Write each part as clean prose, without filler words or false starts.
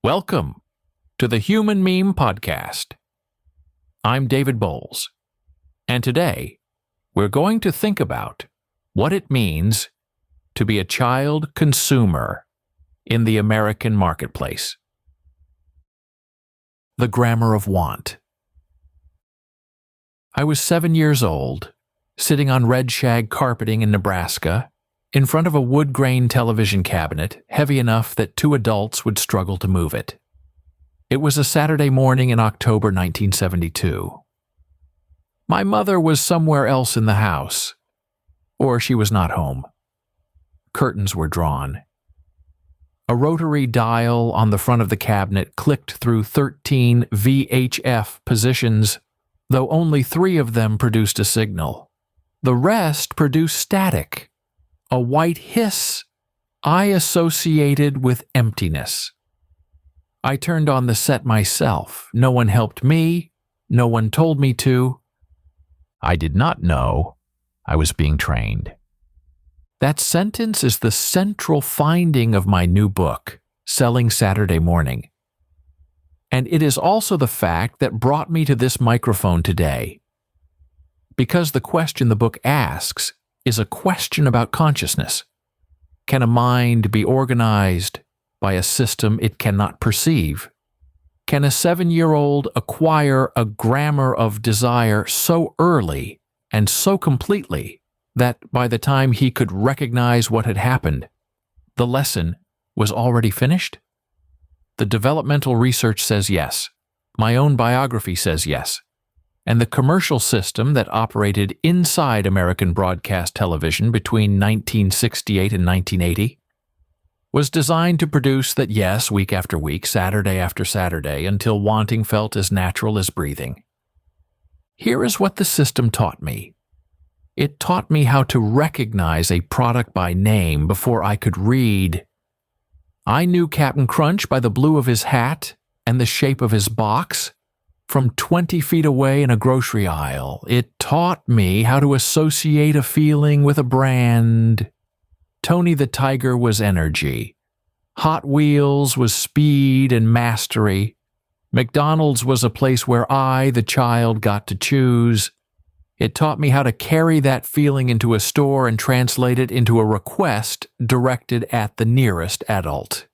Welcome to the Human Meme Podcast. I'm David Bowles, and today we're going to think about what it means to be a child consumer in the American marketplace. The grammar of want. I was 7 years old, sitting on red shag carpeting in Nebraska, in front of a wood-grain television cabinet heavy enough that 2 adults would struggle to move it. It was a Saturday morning in October 1972. My mother was somewhere else in the house, or she was not home. Curtains were drawn. A rotary dial on the front of the cabinet clicked through 13 VHF positions, though only 3 of them produced a signal. The rest produced static, a white hiss I associated with emptiness. I turned on the set myself. No one helped me. No one told me to. I did not know I was being trained. That sentence is the central finding of my new book, Selling Saturday Morning. And it is also the fact that brought me to this microphone today. Because the question the book asks is a question about consciousness. Can a mind be organized by a system it cannot perceive? Can a 7-year-old acquire a grammar of desire so early and so completely that by the time he could recognize what had happened, the lesson was already finished? The developmental research says yes. My own biography says yes. And the commercial system that operated inside American broadcast television between 1968 and 1980 was designed to produce that yes, week after week, Saturday after Saturday, until wanting felt as natural as breathing. Here is what the system taught me. It taught me how to recognize a product by name before I could read. I knew Captain Crunch by the blue of his hat and the shape of his box from 20 feet away in a grocery aisle. It taught me how to associate a feeling with a brand. Tony the Tiger was energy. Hot Wheels was speed and mastery. McDonald's was a place where I, the child, got to choose. It taught me how to carry that feeling into a store and translate it into a request directed at the nearest adult.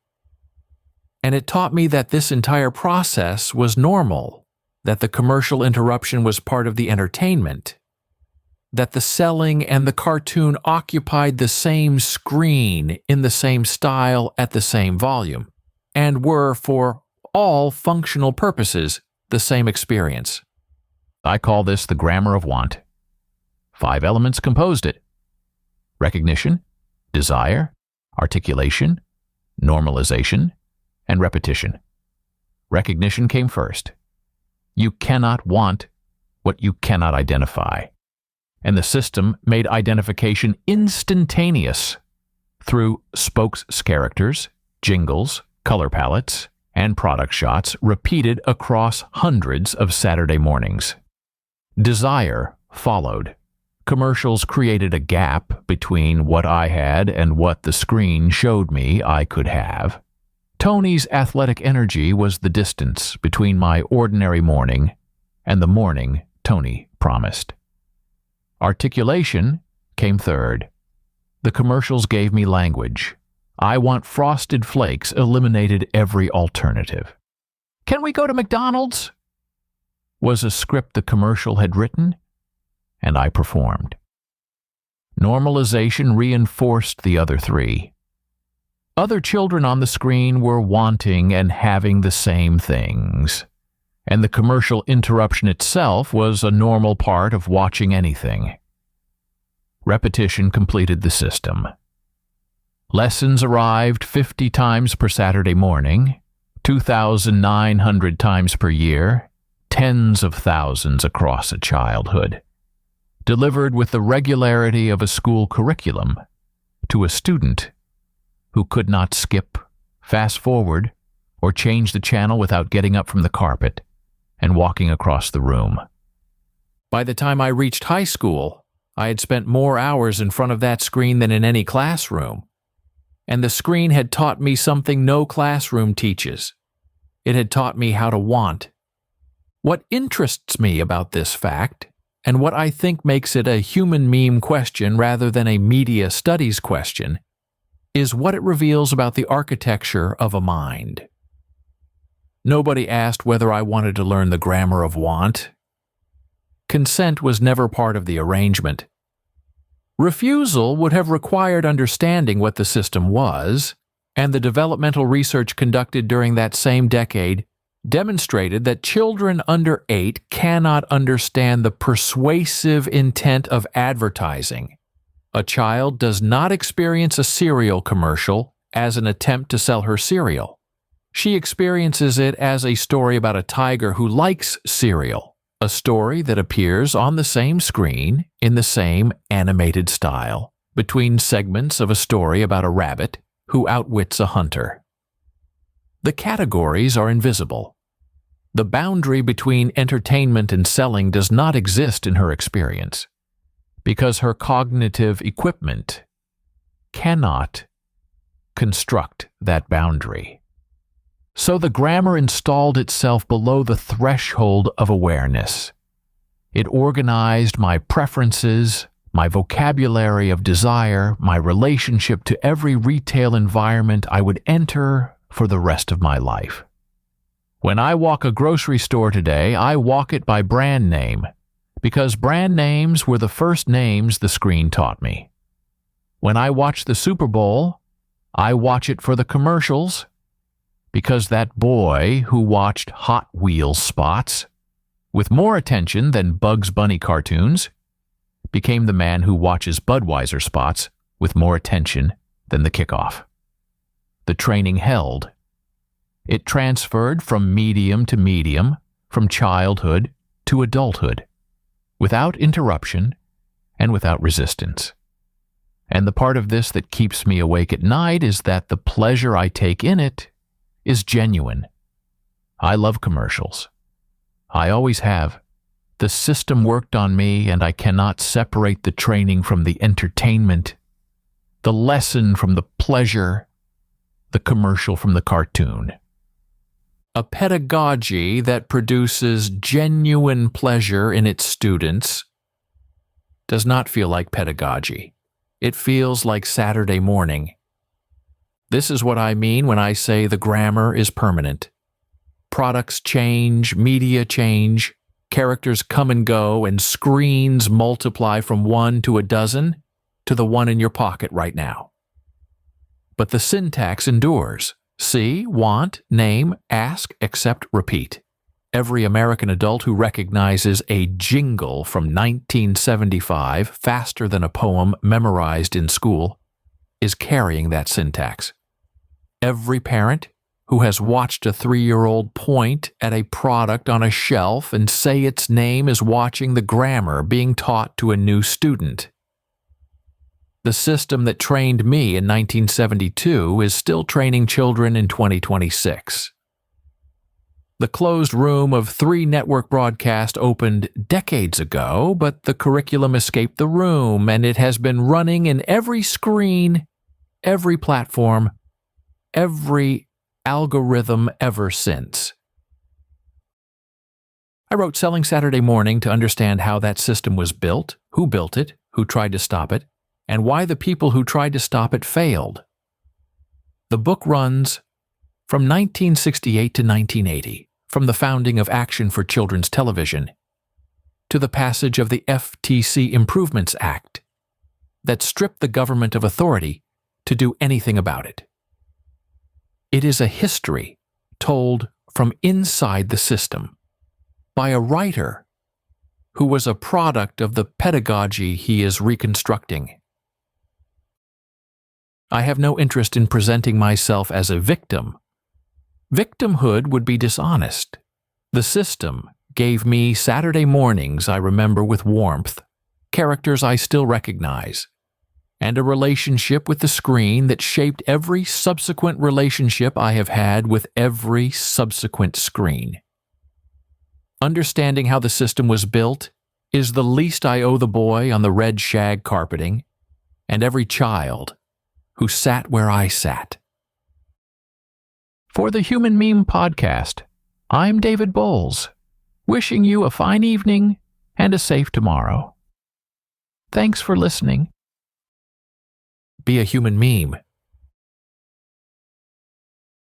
And it taught me that this entire process was normal, that the commercial interruption was part of the entertainment, that the selling and the cartoon occupied the same screen in the same style at the same volume, and were, for all functional purposes, the same experience. I call this the grammar of want. 5 elements composed it: recognition, desire, articulation, normalization, and repetition. Recognition came first. You cannot want what you cannot identify. And the system made identification instantaneous through spokes characters, jingles, color palettes, and product shots repeated across hundreds of Saturday mornings. Desire followed. Commercials created a gap between what I had and what the screen showed me I could have. Tony's athletic energy was the distance between my ordinary morning and the morning Tony promised. Articulation came third. The commercials gave me language. I want frosted flakes eliminated every alternative. Can we go to McDonald's? Was a script the commercial had written, and I performed. Normalization reinforced the other 3. Other children on the screen were wanting and having the same things, and the commercial interruption itself was a normal part of watching anything. Repetition completed the system. Lessons arrived 50 times per Saturday morning, 2,900 times per year, tens of thousands across a childhood, delivered with the regularity of a school curriculum to a student who could not skip, fast forward, or change the channel without getting up from the carpet and walking across the room. By the time I reached high school, I had spent more hours in front of that screen than in any classroom, and the screen had taught me something no classroom teaches: It had taught me how to want. What interests me about this fact, and what I think makes it a human meme question rather than a media studies question, is what it reveals about the architecture of a mind. Nobody asked whether I wanted to learn the grammar of want. Consent was never part of the arrangement. Refusal would have required understanding what the system was, and the developmental research conducted during that same decade demonstrated that children under 8 cannot understand the persuasive intent of advertising. A child does not experience a cereal commercial as an attempt to sell her cereal. She experiences it as a story about a tiger who likes cereal, a story that appears on the same screen in the same animated style, between segments of a story about a rabbit who outwits a hunter. The categories are invisible. The boundary between entertainment and selling does not exist in her experience, because her cognitive equipment cannot construct that boundary. So the grammar installed itself below the threshold of awareness. It organized my preferences, my vocabulary of desire, my relationship to every retail environment I would enter for the rest of my life. When I walk a grocery store today, I walk it by brand name, because brand names were the first names the screen taught me. When I watch the Super Bowl, I watch it for the commercials, because that boy who watched Hot Wheels spots with more attention than Bugs Bunny cartoons became the man who watches Budweiser spots with more attention than the kickoff. The training held. It transferred from medium to medium, from childhood to adulthood, without interruption and without resistance. And the part of this that keeps me awake at night is that the pleasure I take in it is genuine. I love commercials. I always have. The system worked on me, and I cannot separate the training from the entertainment, the lesson from the pleasure, the commercial from the cartoon. A pedagogy that produces genuine pleasure in its students does not feel like pedagogy. It feels like Saturday morning. This is what I mean when I say the grammar is permanent. Products change, media change, characters come and go, and screens multiply from 1 to a dozen to the one in your pocket right now. But the syntax endures. See, want, name, ask, accept, repeat. Every American adult who recognizes a jingle from 1975 faster than a poem memorized in school is carrying that syntax. Every parent who has watched a 3-year-old point at a product on a shelf and say its name is watching the grammar being taught to a new student. The system that trained me in 1972 is still training children in 2026. The closed room of 3 network broadcast opened decades ago, but the curriculum escaped the room, and it has been running in every screen, every platform, every algorithm ever since. I wrote Selling Saturday Morning to understand how that system was built, who built it, who tried to stop it, and why the people who tried to stop it failed. The book runs from 1968 to 1980, from the founding of Action for Children's Television to the passage of the FTC Improvements Act that stripped the government of authority to do anything about it. It is a history told from inside the system by a writer who was a product of the pedagogy he is reconstructing. I have no interest in presenting myself as a victim. Victimhood would be dishonest. The system gave me Saturday mornings I remember with warmth, characters I still recognize, and a relationship with the screen that shaped every subsequent relationship I have had with every subsequent screen. Understanding how the system was built is the least I owe the boy on the red shag carpeting, and every child who sat where I sat. For the Human Meme Podcast, I'm David Bowles, wishing you a fine evening and a safe tomorrow. Thanks for listening. Be a human meme.